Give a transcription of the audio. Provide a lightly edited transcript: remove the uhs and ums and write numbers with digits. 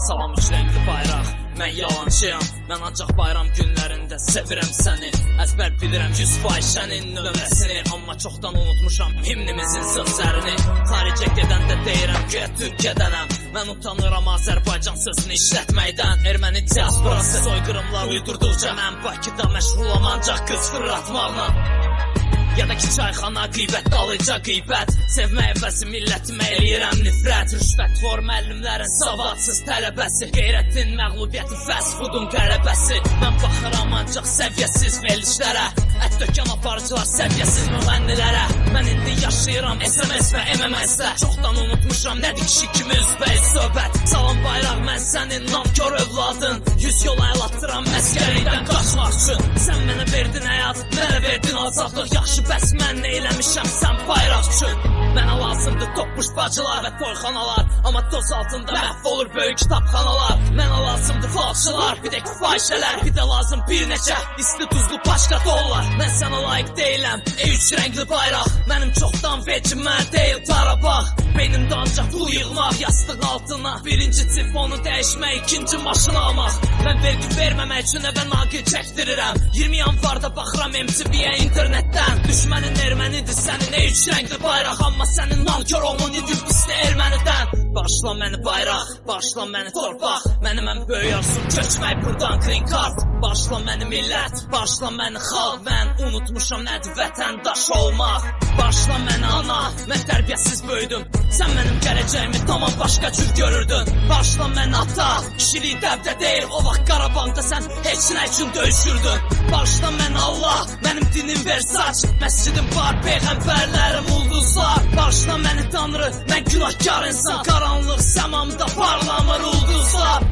Salam üç rəngli bayraq, mən yalançıyam. Mən ancaq bayram günlərində sevirəm səni. Əzbər bilirəm 100% sənin nömrəsini, amma çoxdan unutmuşam himnimizin sözlərini. Xaricə gedəndə deyirəm ki, Türkiyədənəm. Mən utanıram Azərbaycan sözünü işlətməkdən. Erməni diasporası soyqırımlar uydurduqca mən Bakıda məşğulam ancaq qız fırlatmaqla. Ya da ki çayxana qeybət, qalıca qeybət. Sevmək əvəzi millətimə eləyirəm nifrət. Rüşvətxor müəllimlərin savadsız tələbəsi, qeyrətin məğlubiyyəti, fast foodun qələbəsi. Mən baxıram ancaq səviyyəsiz verilişlərə, ət dökən aparıcılar səviyyəsiz müğənnilərə. Mən indi yaşayıram SMS və MMS-də. Çoxdan unutmuşam nədir kişi kimi üzbəyiz söhbət. Salam bayraq, mən sənin nankör övladın. 100 yol aylatdıram məskərlikdən qaçmaq üçün. Sən mənə verdin həyat, mənə verdin azadlıq. Yaxşı bəs mən nə eləmişəm sən bayraq üçün. Mənə lazımdır topmuş bacılar və toyxanalar, amma toz altında məhv olur böyük kitabxanalar. Mənə lazımdır falçılar, bir də fahişələr, bir də lazım bir neçə isti tuzlu paşka dollar. Mən sənə layiq deyiləm, ey üç rəngli bayraq. Mənim çoxdan vecim mən deyil Qarabağ. Beynimdə ancaq pul yığmaq, yastıq altına birinci telefonu dəyişmək, ikinci maşını almaq. Mən vergi verməmək üçün evə naqil çəkdirirəm. 20 yanvarda baxıram MTV-yə internetdən. Düşmənin ermənidir sənin ey üç rəngli bayraq, amma sənin nankör olman idir pisli ermənidən. Başla məni bayraq, başla məni torpaq. Mənim ən böyük arzum köçmək buradan green card. Başla məni millət, başla məni xalq. Mən unutmuşam nədir vətəndaş olmaq. Başla məni ana, mən tərbiyəsiz böyüdüm. Sən mənim gələcəyimi tamam başqa cür görürdün. Başla məni ata, kişilik dəbdə deyil. O vaxt Qarabağda sən heç nə üçün döyüşürdün. Başla məni Allah, mənim dinim Versaç. Məscidim var, peyğəmbərlərim ulduzlar. Başla məni Tanrı, mən günahkar insan. Qaranlıq səmamda parlamır ulduzlar.